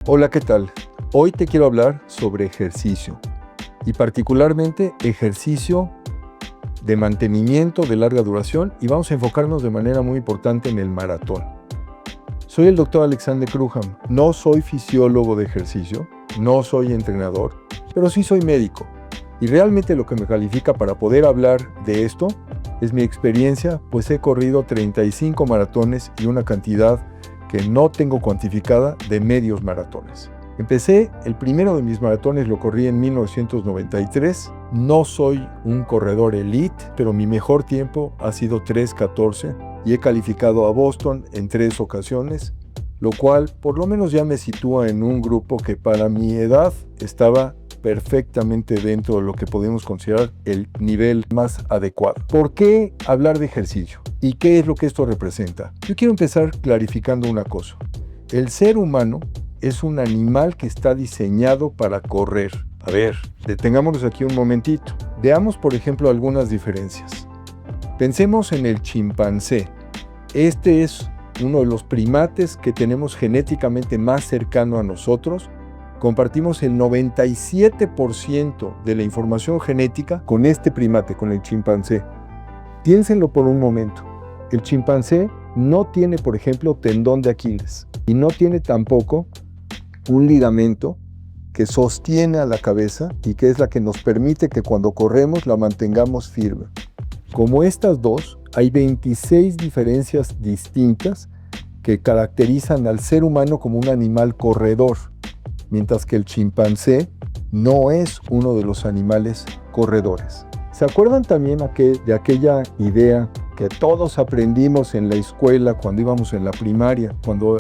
Hola, ¿qué tal? Hoy te quiero hablar sobre ejercicio y particularmente ejercicio de mantenimiento de larga duración y vamos a enfocarnos de manera muy importante en el maratón. Soy el doctor Alexander Cruham, no soy fisiólogo de ejercicio, no soy entrenador, pero sí soy médico y realmente lo que me califica para poder hablar de esto es mi experiencia, pues he corrido 35 maratones y una cantidad que no tengo cuantificada de medios maratones. El primero de mis maratones lo corrí en 1993. No soy un corredor elite, pero mi mejor tiempo ha sido 3:14 y he calificado a Boston en 3 ocasiones, lo cual por lo menos ya me sitúa en un grupo que para mi edad estaba perfectamente dentro de lo que podemos considerar el nivel más adecuado. ¿Por qué hablar de ejercicio? ¿Y qué es lo que esto representa? Yo quiero empezar clarificando una cosa. El ser humano es un animal que está diseñado para correr. A ver, detengámonos aquí un momentito. Veamos, por ejemplo, algunas diferencias. Pensemos en el chimpancé. Este es uno de los primates que tenemos genéticamente más cercano a nosotros. Compartimos el 97% de la información genética con este primate, con el chimpancé. Piénsenlo por un momento. El chimpancé no tiene, por ejemplo, tendón de Aquiles y no tiene tampoco un ligamento que sostiene a la cabeza y que es la que nos permite que cuando corremos la mantengamos firme. Como estas dos, hay 26 diferencias distintas que caracterizan al ser humano como un animal corredor, mientras que el chimpancé no es uno de los animales corredores. ¿Se acuerdan también de aquella idea que todos aprendimos en la escuela cuando íbamos en la primaria, cuando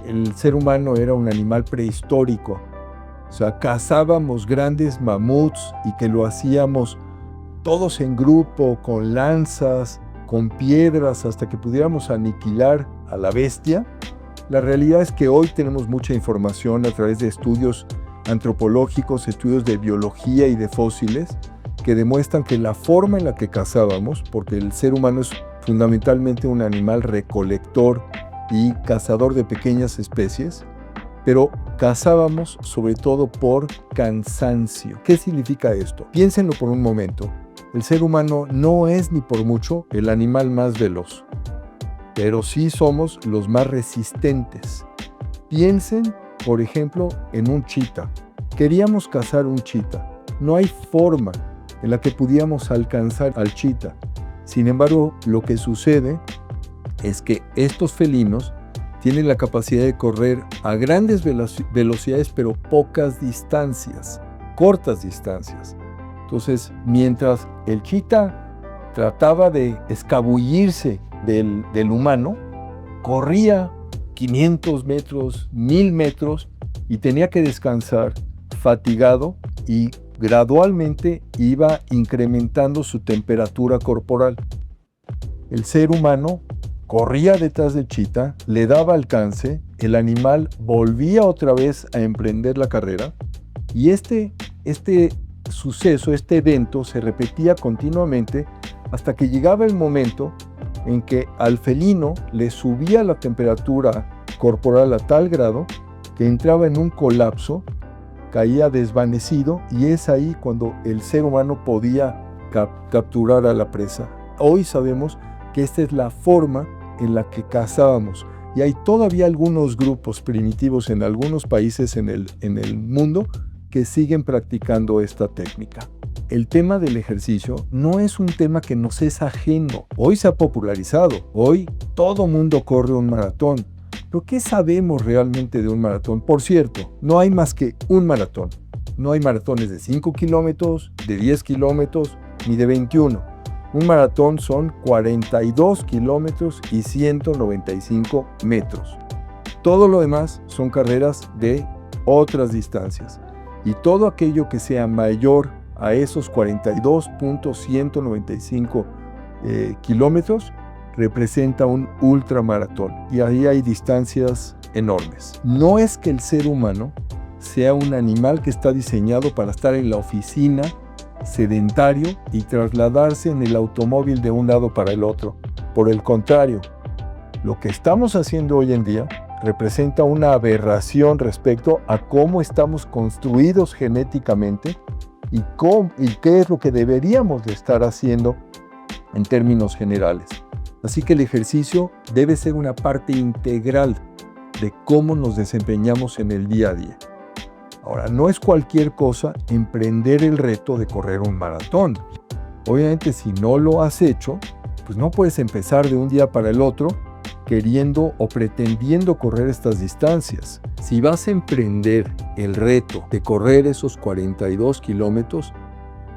el ser humano era un animal prehistórico? O sea, cazábamos grandes mamuts y que lo hacíamos todos en grupo, con lanzas, con piedras, hasta que pudiéramos aniquilar a la bestia. La realidad es que hoy tenemos mucha información a través de estudios antropológicos, estudios de biología y de fósiles, que demuestran que la forma en la que cazábamos, porque el ser humano es fundamentalmente un animal recolector y cazador de pequeñas especies, pero cazábamos sobre todo por cansancio. ¿Qué significa esto? Piénsenlo por un momento. El ser humano no es ni por mucho el animal más veloz, pero sí somos los más resistentes. Piensen, por ejemplo, en un chita. Queríamos cazar un chita. No hay forma en la que pudiéramos alcanzar al chita. Sin embargo, lo que sucede es que estos felinos tienen la capacidad de correr a grandes velocidades, pero pocas distancias, cortas distancias. Entonces, mientras el chita trataba de escabullirse del humano, corría 500 metros, 1000 metros y tenía que descansar fatigado y gradualmente iba incrementando su temperatura corporal. El ser humano corría detrás del chita, le daba alcance, el animal volvía otra vez a emprender la carrera y este suceso, este evento se repetía continuamente hasta que llegaba el momento en que al felino le subía la temperatura corporal a tal grado que entraba en un colapso, caía desvanecido y es ahí cuando el ser humano podía capturar a la presa. Hoy sabemos que esta es la forma en la que cazábamos y hay todavía algunos grupos primitivos en algunos países en el mundo que siguen practicando esta técnica. El tema del ejercicio no es un tema que nos es ajeno. Hoy se ha popularizado. Hoy todo mundo corre un maratón. ¿Pero qué sabemos realmente de un maratón? Por cierto, no hay más que un maratón. No hay maratones de 5 kilómetros, de 10 kilómetros, ni de 21. Un maratón son 42 kilómetros y 195 metros. Todo lo demás son carreras de otras distancias. Y todo aquello que sea mayor a esos 42.195 kilómetros representa un ultramaratón y ahí hay distancias enormes. No es que el ser humano sea un animal que está diseñado para estar en la oficina, sedentario y trasladarse en el automóvil de un lado para el otro. Por el contrario, lo que estamos haciendo hoy en día representa una aberración respecto a cómo estamos construidos genéticamente y qué es lo que deberíamos de estar haciendo en términos generales. Así que el ejercicio debe ser una parte integral de cómo nos desempeñamos en el día a día. Ahora, no es cualquier cosa emprender el reto de correr un maratón. Obviamente, si no lo has hecho, pues no puedes empezar de un día para el otro queriendo o pretendiendo correr estas distancias. Si vas a emprender el reto de correr esos 42 kilómetros,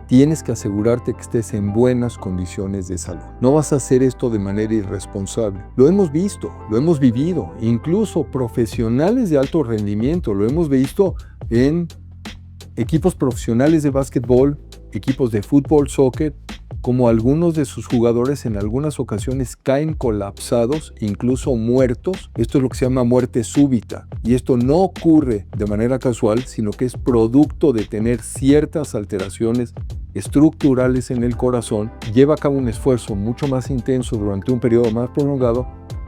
tienes que asegurarte que estés en buenas condiciones de salud. No vas a hacer esto de manera irresponsable. Lo hemos visto, lo hemos vivido, incluso profesionales de alto rendimiento, lo hemos visto en equipos profesionales de básquetbol, equipos de fútbol, soccer, como algunos de sus jugadores en algunas ocasiones caen colapsados, incluso muertos. Esto es lo que se llama muerte súbita. Y esto no ocurre de manera casual, sino que es producto de tener ciertas alteraciones estructurales en el corazón. Lleva a cabo un esfuerzo mucho más intenso durante un periodo más prolongado,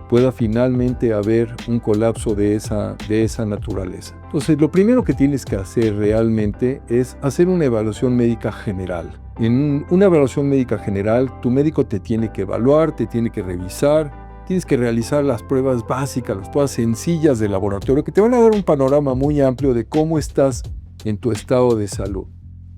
pueda finalmente haber un colapso de esa naturaleza. Entonces, lo primero que tienes que hacer realmente es hacer una evaluación médica general. En una evaluación médica general, tu médico te tiene que evaluar, te tiene que revisar, tienes que realizar las pruebas básicas, las pruebas sencillas de laboratorio que te van a dar un panorama muy amplio de cómo estás en tu estado de salud.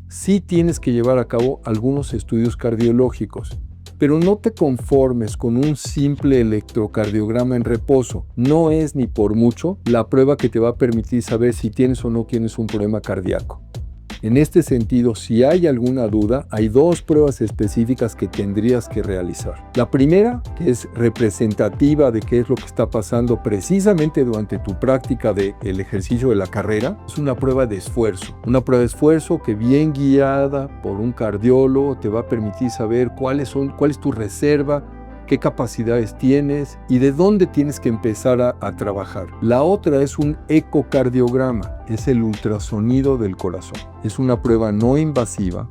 Sí tienes que llevar a cabo algunos estudios cardiológicos, pero no te conformes con un simple electrocardiograma en reposo. No es ni por mucho la prueba que te va a permitir saber si tienes o no tienes un problema cardíaco. En este sentido, si hay alguna duda, hay dos pruebas específicas que tendrías que realizar. La primera, que es representativa de qué es lo que está pasando precisamente durante tu práctica del ejercicio de la carrera, es una prueba de esfuerzo. Una prueba de esfuerzo que bien guiada por un cardiólogo te va a permitir saber cuál es tu reserva, qué capacidades tienes y de dónde tienes que empezar a trabajar. La otra es un ecocardiograma, es el ultrasonido del corazón. Es una prueba no invasiva,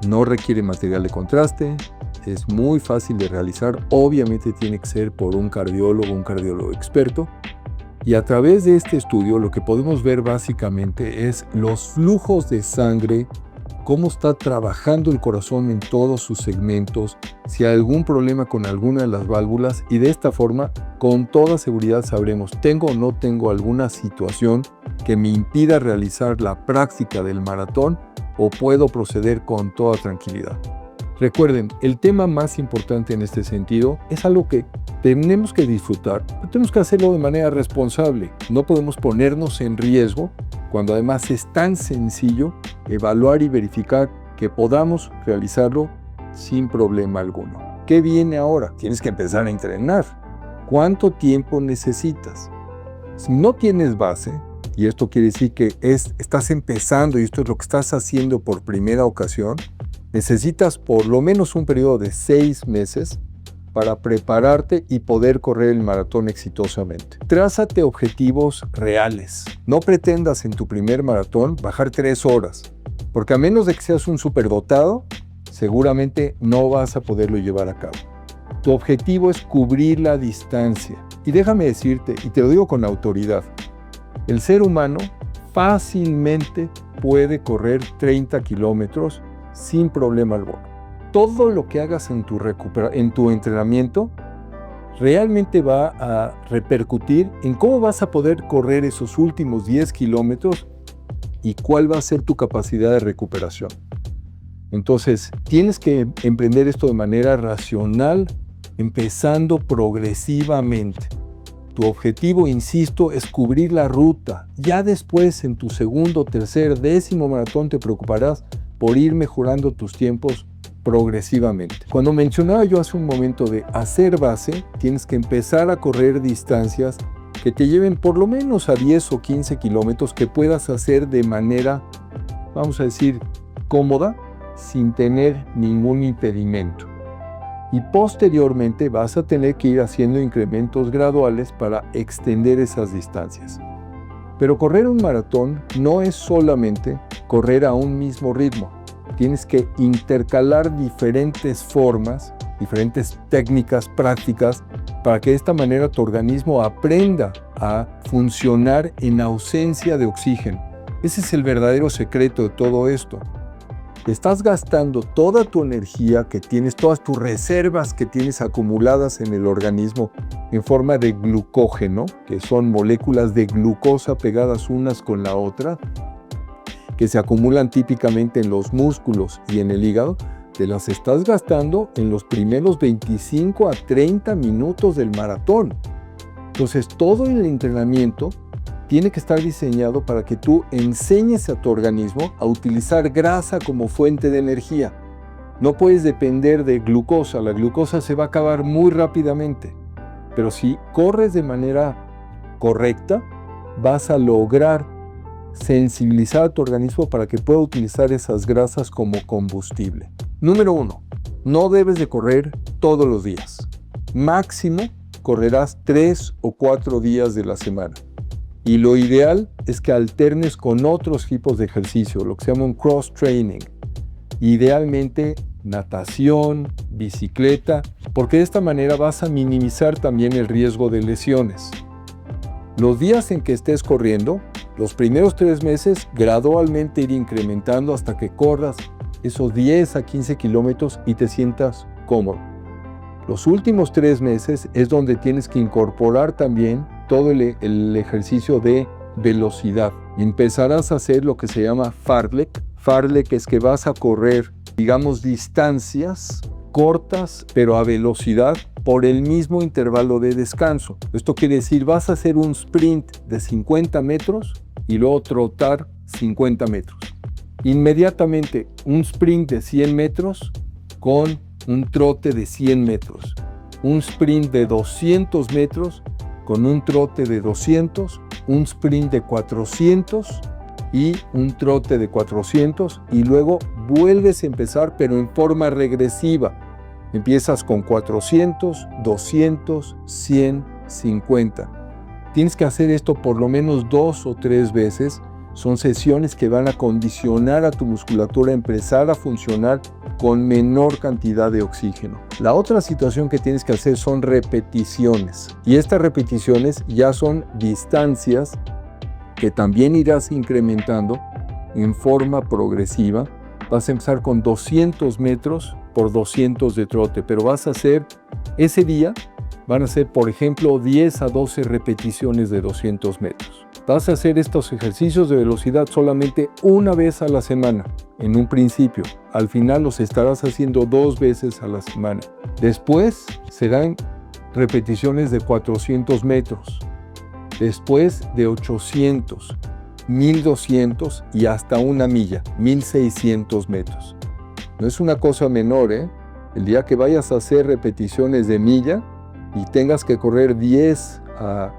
no requiere material de contraste, es muy fácil de realizar, obviamente tiene que ser por un cardiólogo experto. Y a través de este estudio lo que podemos ver básicamente es los flujos de sangre, cómo está trabajando el corazón en todos sus segmentos, si hay algún problema con alguna de las válvulas, y de esta forma con toda seguridad sabremos tengo o no tengo alguna situación que me impida realizar la práctica del maratón o puedo proceder con toda tranquilidad. Recuerden, el tema más importante en este sentido es algo que tenemos que disfrutar, pero tenemos que hacerlo de manera responsable. No podemos ponernos en riesgo cuando además es tan sencillo evaluar y verificar que podamos realizarlo sin problema alguno. ¿Qué viene ahora? Tienes que empezar a entrenar. ¿Cuánto tiempo necesitas? Si no tienes base, y esto quiere decir que estás empezando y esto es lo que estás haciendo por primera ocasión, necesitas por lo menos un periodo de 6 meses para prepararte y poder correr el maratón exitosamente. Trázate objetivos reales. No pretendas en tu primer maratón bajar 3 horas, porque a menos de que seas un superdotado, seguramente no vas a poderlo llevar a cabo. Tu objetivo es cubrir la distancia. Y déjame decirte, y te lo digo con autoridad, el ser humano fácilmente puede correr 30 kilómetros sin problema alguno. Todo lo que hagas en tu entrenamiento realmente va a repercutir en cómo vas a poder correr esos últimos 10 kilómetros y cuál va a ser tu capacidad de recuperación. Entonces, tienes que emprender esto de manera racional, empezando progresivamente. Tu objetivo, insisto, es cubrir la ruta. Ya después, en tu segundo, tercer, 10º maratón, te preocuparás por ir mejorando tus tiempos progresivamente. Cuando mencionaba yo hace un momento de hacer base, tienes que empezar a correr distancias que te lleven por lo menos a 10 o 15 kilómetros que puedas hacer de manera, vamos a decir, cómoda, sin tener ningún impedimento. Y posteriormente vas a tener que ir haciendo incrementos graduales para extender esas distancias. Pero correr un maratón no es solamente correr a un mismo ritmo. Tienes que intercalar diferentes formas diferentes técnicas, prácticas, para que de esta manera tu organismo aprenda a funcionar en ausencia de oxígeno. Ese es el verdadero secreto de todo esto. Estás gastando toda tu energía que tienes, todas tus reservas que tienes acumuladas en el organismo en forma de glucógeno, que son moléculas de glucosa pegadas unas con la otra, que se acumulan típicamente en los músculos y en el hígado. Te las estás gastando en los primeros 25 a 30 minutos del maratón. Entonces, todo el entrenamiento tiene que estar diseñado para que tú enseñes a tu organismo a utilizar grasa como fuente de energía. No puedes depender de glucosa. La glucosa se va a acabar muy rápidamente. Pero si corres de manera correcta, vas a lograr sensibilizar a tu organismo para que pueda utilizar esas grasas como combustible. Número 1. No debes de correr todos los días. Máximo correrás 3 o 4 días de la semana. Y lo ideal es que alternes con otros tipos de ejercicio, lo que se llama un cross-training. Idealmente natación, bicicleta, porque de esta manera vas a minimizar también el riesgo de lesiones. Los días en que estés corriendo, los primeros 3 meses, gradualmente ir incrementando hasta que corras esos 10 a 15 kilómetros y te sientas cómodo. Los últimos 3 meses es donde tienes que incorporar también todo el ejercicio de velocidad. Empezarás a hacer lo que se llama fartlek. Fartlek es que vas a correr, digamos, distancias cortas, pero a velocidad por el mismo intervalo de descanso. Esto quiere decir, vas a hacer un sprint de 50 metros y luego trotar 50 metros. Inmediatamente un sprint de 100 metros con un trote de 100 metros. Un sprint de 200 metros con un trote de 200, un sprint de 400 y un trote de 400 y luego vuelves a empezar pero en forma regresiva. Empiezas con 400, 200, 100, 50. Tienes que hacer esto por lo menos 2 o 3 veces. Son sesiones que van a condicionar a tu musculatura a empezar a funcionar con menor cantidad de oxígeno. La otra situación que tienes que hacer son repeticiones. Y estas repeticiones ya son distancias que también irás incrementando en forma progresiva. Vas a empezar con 200 metros por 200 de trote, pero vas a hacer, ese día, van a ser, por ejemplo, 10 a 12 repeticiones de 200 metros. Vas a hacer estos ejercicios de velocidad solamente una vez a la semana, en un principio. Al final los estarás haciendo 2 veces a la semana. Después serán repeticiones de 400 metros. Después de 800, 1200 y hasta una milla, 1600 metros. No es una cosa menor, ¿eh? El día que vayas a hacer repeticiones de milla y tengas que correr 10 a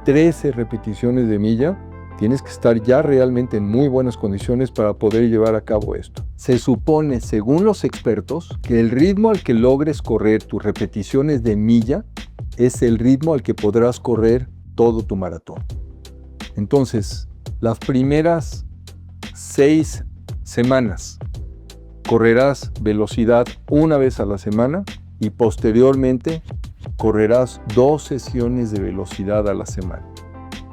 13 repeticiones de milla, tienes que estar ya realmente en muy buenas condiciones para poder llevar a cabo esto. Se supone, según los expertos, que el ritmo al que logres correr tus repeticiones de milla es el ritmo al que podrás correr todo tu maratón. Entonces, las primeras 6 semanas correrás velocidad una vez a la semana y posteriormente correrás 2 sesiones de velocidad a la semana.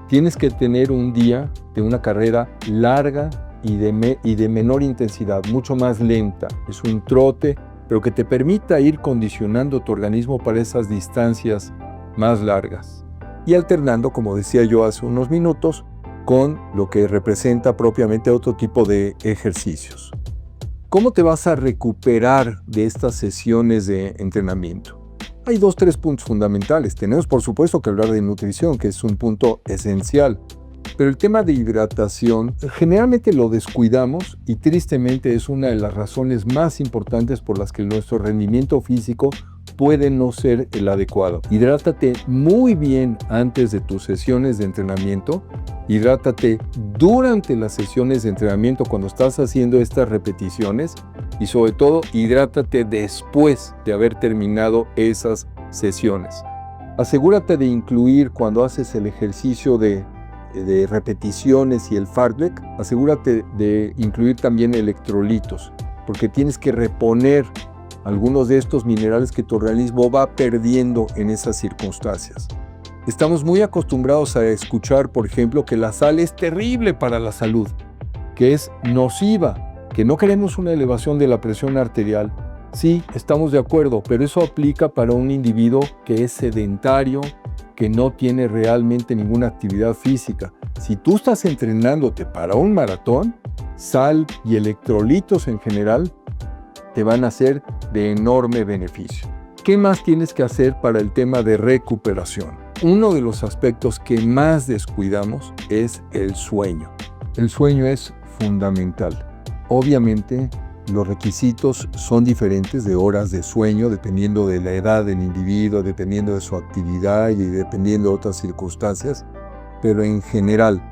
Tienes que tener un día de una carrera larga y de menor intensidad, mucho más lenta. Es un trote, pero que te permita ir condicionando tu organismo para esas distancias más largas. Y alternando, como decía yo hace unos minutos, con lo que representa propiamente otro tipo de ejercicios. ¿Cómo te vas a recuperar de estas sesiones de entrenamiento? Hay 2-3 puntos fundamentales. Tenemos, por supuesto, que hablar de nutrición, que es un punto esencial. Pero el tema de hidratación generalmente lo descuidamos y tristemente es una de las razones más importantes por las que nuestro rendimiento físico puede no ser el adecuado. Hidrátate muy bien antes de tus sesiones de entrenamiento. Hidrátate durante las sesiones de entrenamiento cuando estás haciendo estas repeticiones y sobre todo hidrátate después de haber terminado esas sesiones. Asegúrate de incluir cuando haces el ejercicio de repeticiones y el fartlek, asegúrate de incluir también electrolitos porque tienes que reponer algunos de estos minerales que tu organismo va perdiendo en esas circunstancias. Estamos muy acostumbrados a escuchar, por ejemplo, que la sal es terrible para la salud, que es nociva, que no queremos una elevación de la presión arterial. Sí, estamos de acuerdo, pero eso aplica para un individuo que es sedentario, que no tiene realmente ninguna actividad física. Si tú estás entrenándote para un maratón, sal y electrolitos en general te van a ser de enorme beneficio. ¿Qué más tienes que hacer para el tema de recuperación? Uno de los aspectos que más descuidamos es el sueño. El sueño es fundamental. Obviamente, los requisitos son diferentes de horas de sueño dependiendo de la edad del individuo, dependiendo de su actividad y dependiendo de otras circunstancias, pero en general,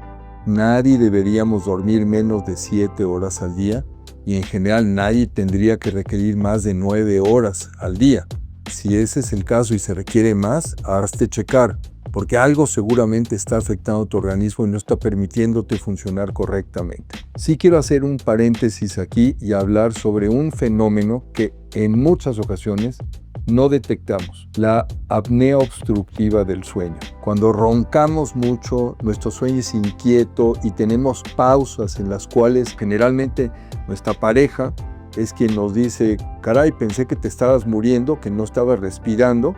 nadie deberíamos dormir menos de 7 horas al día y en general nadie tendría que requerir más de 9 horas al día. Si ese es el caso y se requiere más, hazte checar, porque algo seguramente está afectando tu organismo y no está permitiéndote funcionar correctamente. Sí quiero hacer un paréntesis aquí y hablar sobre un fenómeno que en muchas ocasiones no detectamos, la apnea obstructiva del sueño. Cuando roncamos mucho, nuestro sueño es inquieto y tenemos pausas en las cuales generalmente nuestra pareja es quien nos dice, caray, pensé que te estabas muriendo, que no estabas respirando,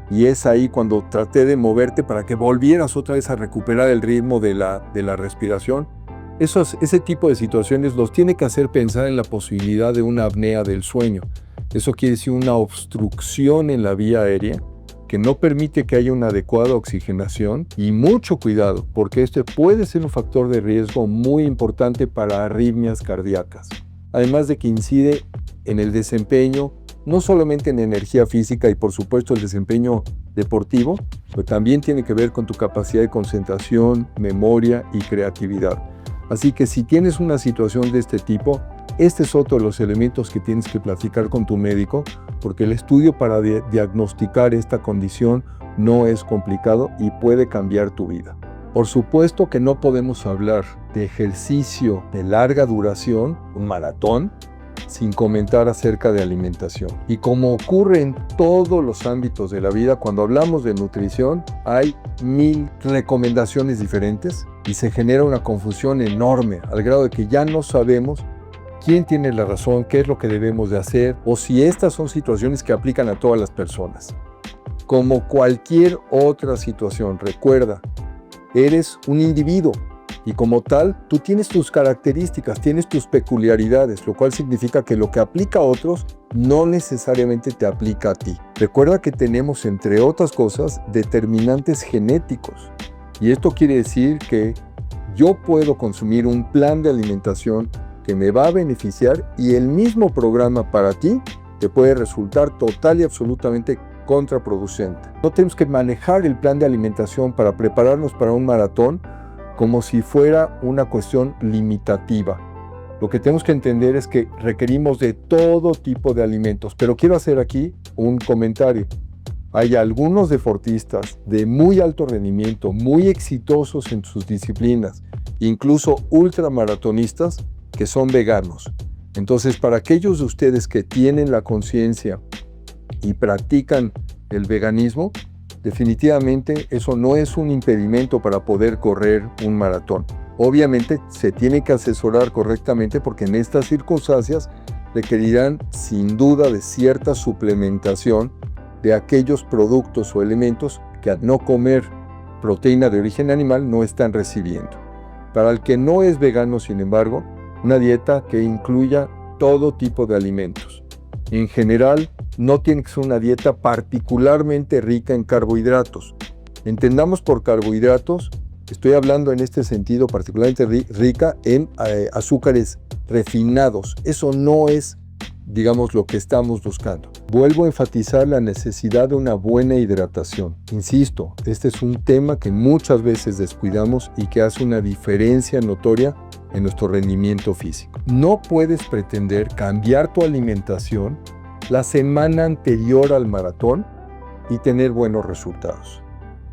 y es ahí cuando traté de moverte para que volvieras otra vez a recuperar el ritmo de la respiración. Ese tipo de situaciones los tiene que hacer pensar en la posibilidad de una apnea del sueño. Eso quiere decir una obstrucción en la vía aérea que no permite que haya una adecuada oxigenación, y mucho cuidado, porque este puede ser un factor de riesgo muy importante para arritmias cardíacas. Además de que incide en el desempeño, no solamente en energía física y por supuesto el desempeño deportivo, pero también tiene que ver con tu capacidad de concentración, memoria y creatividad. Así que si tienes una situación de este tipo, este es otro de los elementos que tienes que platicar con tu médico, porque el estudio para diagnosticar esta condición no es complicado y puede cambiar tu vida. Por supuesto que no podemos hablar de ejercicio de larga duración, un maratón, sin comentar acerca de alimentación. Y como ocurre en todos los ámbitos de la vida, cuando hablamos de nutrición, hay 1000 recomendaciones diferentes y se genera una confusión enorme, al grado de que ya no sabemos quién tiene la razón, qué es lo que debemos de hacer, o si estas son situaciones que aplican a todas las personas. Como cualquier otra situación, recuerda, eres un individuo y como tal, tú tienes tus características, tienes tus peculiaridades, lo cual significa que lo que aplica a otros no necesariamente te aplica a ti. Recuerda que tenemos, entre otras cosas, determinantes genéticos. Y esto quiere decir que yo puedo consumir un plan de alimentación que me va a beneficiar y el mismo programa para ti te puede resultar total y absolutamente contraproducente. No tenemos que manejar el plan de alimentación para prepararnos para un maratón como si fuera una cuestión limitativa. Lo que tenemos que entender es que requerimos de todo tipo de alimentos, pero quiero hacer aquí un comentario. Hay algunos deportistas de muy alto rendimiento, muy exitosos en sus disciplinas, incluso ultramaratonistas, que son veganos. Entonces, para aquellos de ustedes que tienen la conciencia y practican el veganismo, definitivamente eso no es un impedimento para poder correr un maratón. Obviamente se tiene que asesorar correctamente porque en estas circunstancias requerirán sin duda de cierta suplementación de aquellos productos o elementos que al no comer proteína de origen animal no están recibiendo. Para el que no es vegano, sin embargo, una dieta que incluya todo tipo de alimentos. En general, no tiene que ser una dieta particularmente rica en carbohidratos. Entendamos por carbohidratos, estoy hablando en este sentido particularmente rica en azúcares refinados. Eso no es, digamos, lo que estamos buscando. Vuelvo a enfatizar la necesidad de una buena hidratación. Insisto, este es un tema que muchas veces descuidamos y que hace una diferencia notoria en nuestro rendimiento físico. No puedes pretender cambiar tu alimentación la semana anterior al maratón y tener buenos resultados.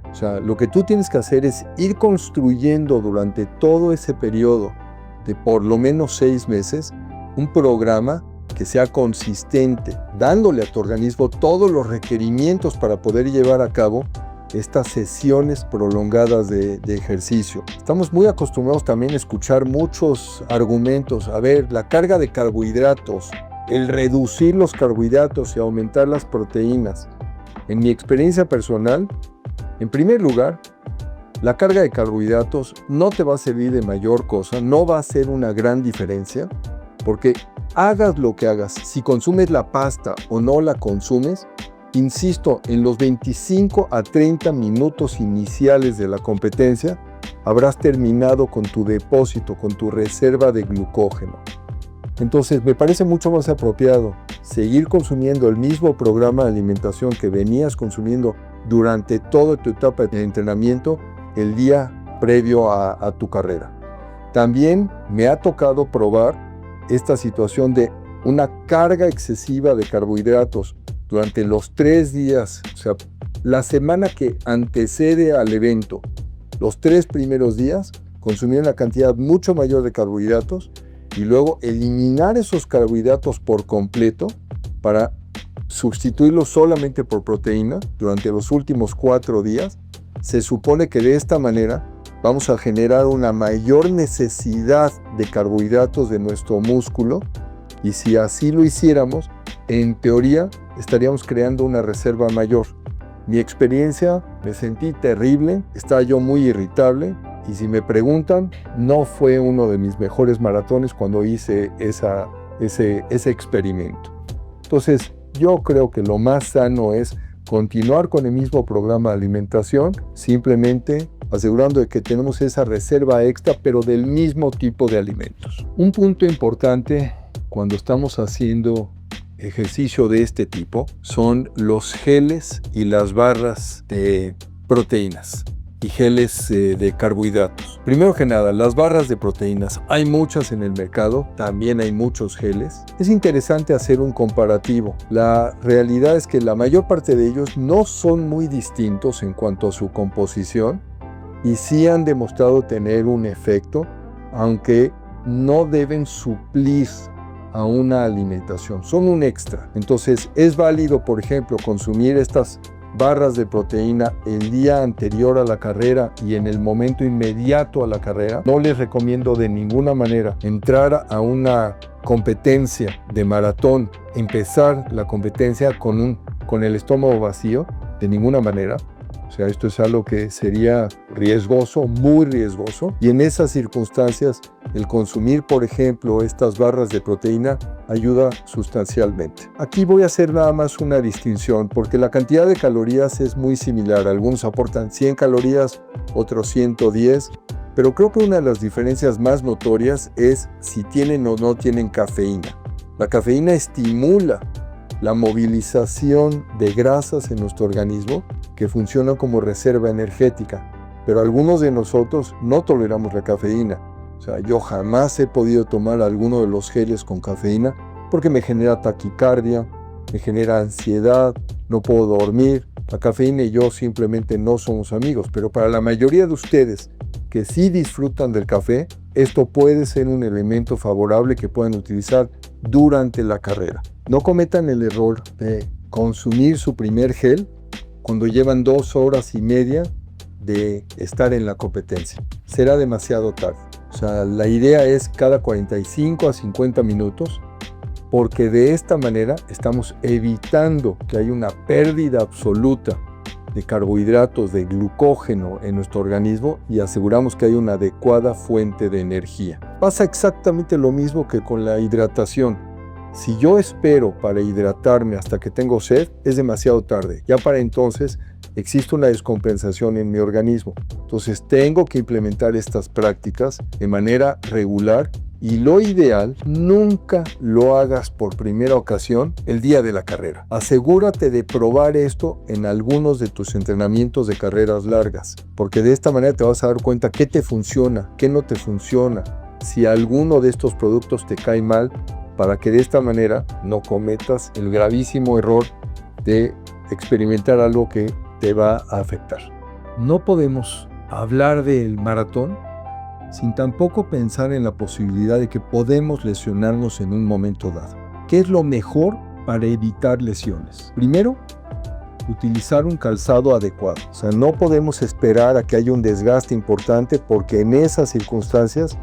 O sea, lo que tú tienes que hacer es ir construyendo durante todo ese periodo de por lo menos 6 meses un programa que sea consistente, dándole a tu organismo todos los requerimientos para poder llevar a cabo estas sesiones prolongadas de ejercicio. Estamos muy acostumbrados también a escuchar muchos argumentos. A ver, la carga de carbohidratos, el reducir los carbohidratos y aumentar las proteínas. En mi experiencia personal, en primer lugar, la carga de carbohidratos no te va a servir de mayor cosa, no va a ser una gran diferencia, porque hagas lo que hagas, si consumes la pasta o no la consumes, insisto, en los 25 a 30 minutos iniciales de la competencia, habrás terminado con tu depósito, con tu reserva de glucógeno. Entonces, me parece mucho más apropiado seguir consumiendo el mismo programa de alimentación que venías consumiendo durante toda tu etapa de entrenamiento el día previo a tu carrera. También me ha tocado probar esta situación de una carga excesiva de carbohidratos durante los 3 días, o sea, la semana que antecede al evento, los 3 primeros días, consumir una cantidad mucho mayor de carbohidratos y luego eliminar esos carbohidratos por completo para sustituirlos solamente por proteína durante los últimos 4 días. Se supone que de esta manera vamos a generar una mayor necesidad de carbohidratos de nuestro músculo y si así lo hiciéramos, en teoría estaríamos creando una reserva mayor. Mi experiencia, me sentí terrible, estaba yo muy irritable y si me preguntan, no fue uno de mis mejores maratones cuando hice ese experimento. Entonces, yo creo que lo más sano es continuar con el mismo programa de alimentación, simplemente asegurando de que tenemos esa reserva extra, pero del mismo tipo de alimentos. Un punto importante cuando estamos haciendo ejercicio de este tipo son los geles y las barras de proteínas y geles de carbohidratos. Primero que nada, las barras de proteínas, hay muchas en el mercado, también hay muchos geles. Es interesante hacer un comparativo. La realidad es que la mayor parte de ellos no son muy distintos en cuanto a su composición y sí han demostrado tener un efecto, aunque no deben suplir a una alimentación, son un extra. Entonces es válido, por ejemplo, consumir estas barras de proteína el día anterior a la carrera y en el momento inmediato a la carrera. No les recomiendo de ninguna manera entrar a una competencia de maratón, empezar la competencia con el estómago vacío, de ninguna manera. O sea, esto es algo que sería riesgoso, muy riesgoso. Y en esas circunstancias, el consumir, por ejemplo, estas barras de proteína ayuda sustancialmente. Aquí voy a hacer nada más una distinción, porque la cantidad de calorías es muy similar. Algunos aportan 100 calorías, otros 110. Pero creo que una de las diferencias más notorias es si tienen o no tienen cafeína. La cafeína estimula la movilización de grasas en nuestro organismo que funciona como reserva energética, pero algunos de nosotros no toleramos la cafeína. O sea, yo jamás he podido tomar alguno de los geles con cafeína porque me genera taquicardia, me genera ansiedad, no puedo dormir. La cafeína y yo simplemente no somos amigos, pero para la mayoría de ustedes que sí disfrutan del café, esto puede ser un elemento favorable que puedan utilizar durante la carrera. No cometan el error de consumir su primer gel cuando llevan 2 horas y media de estar en la competencia. Será demasiado tarde. O sea, la idea es cada 45 a 50 minutos, porque de esta manera estamos evitando que haya una pérdida absoluta de carbohidratos, de glucógeno en nuestro organismo y aseguramos que hay una adecuada fuente de energía. Pasa exactamente lo mismo que con la hidratación. Si yo espero para hidratarme hasta que tengo sed, es demasiado tarde. Ya para entonces existe una descompensación en mi organismo. Entonces tengo que implementar estas prácticas de manera regular y lo ideal, nunca lo hagas por primera ocasión el día de la carrera. Asegúrate de probar esto en algunos de tus entrenamientos de carreras largas, porque de esta manera te vas a dar cuenta qué te funciona, qué no te funciona, si alguno de estos productos te cae mal, para que de esta manera no cometas el gravísimo error de experimentar algo que te va a afectar. No podemos hablar del maratón sin tampoco pensar en la posibilidad de que podemos lesionarnos en un momento dado. ¿Qué es lo mejor para evitar lesiones? Primero, utilizar un calzado adecuado. O sea, no podemos esperar a que haya un desgaste importante porque en esas circunstancias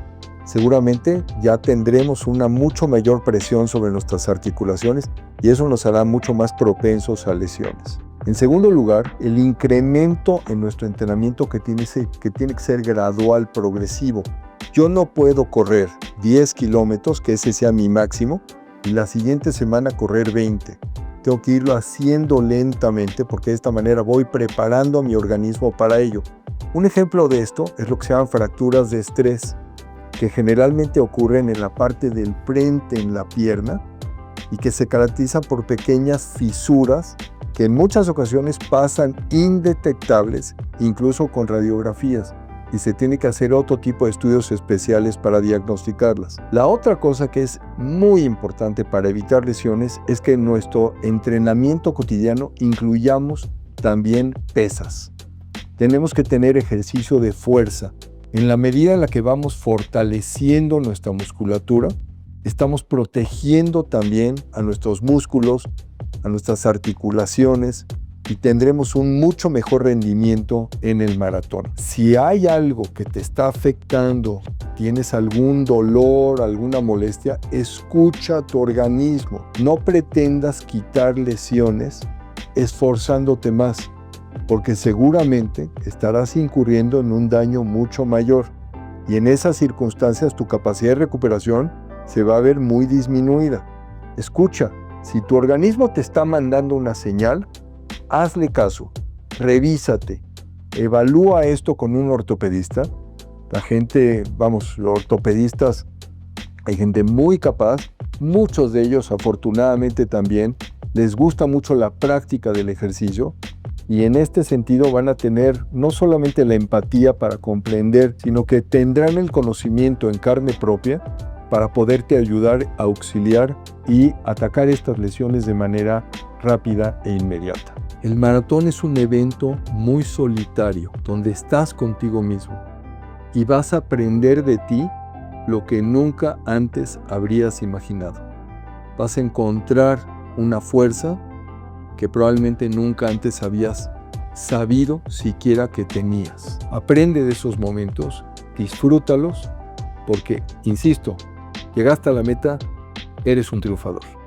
seguramente ya tendremos una mucho mayor presión sobre nuestras articulaciones y eso nos hará mucho más propensos a lesiones. En segundo lugar, el incremento en nuestro entrenamiento que tiene que ser gradual, progresivo. Yo no puedo correr 10 kilómetros, que ese sea mi máximo, y la siguiente semana correr 20. Tengo que irlo haciendo lentamente porque de esta manera voy preparando a mi organismo para ello. Un ejemplo de esto es lo que se llaman fracturas de estrés, que generalmente ocurren en la parte del frente en la pierna y que se caracterizan por pequeñas fisuras que en muchas ocasiones pasan indetectables, incluso con radiografías, y se tiene que hacer otro tipo de estudios especiales para diagnosticarlas. La otra cosa que es muy importante para evitar lesiones es que en nuestro entrenamiento cotidiano incluyamos también pesas. Tenemos que tener ejercicio de fuerza. En la medida en la que vamos fortaleciendo nuestra musculatura, estamos protegiendo también a nuestros músculos, a nuestras articulaciones y tendremos un mucho mejor rendimiento en el maratón. Si hay algo que te está afectando, tienes algún dolor, alguna molestia, escucha tu organismo. No pretendas quitar lesiones esforzándote más, porque seguramente estarás incurriendo en un daño mucho mayor. Y en esas circunstancias tu capacidad de recuperación se va a ver muy disminuida. Escucha, si tu organismo te está mandando una señal, hazle caso, revísate, evalúa esto con un ortopedista. La gente, los ortopedistas, hay gente muy capaz, muchos de ellos afortunadamente también les gusta mucho la práctica del ejercicio y en este sentido van a tener no solamente la empatía para comprender, sino que tendrán el conocimiento en carne propia para poderte ayudar a auxiliar y atacar estas lesiones de manera rápida e inmediata. El maratón es un evento muy solitario, donde estás contigo mismo y vas a aprender de ti lo que nunca antes habrías imaginado. Vas a encontrar una fuerza que probablemente nunca antes habías sabido siquiera que tenías. Aprende de esos momentos, disfrútalos, porque, insisto, llegaste a la meta, eres un triunfador.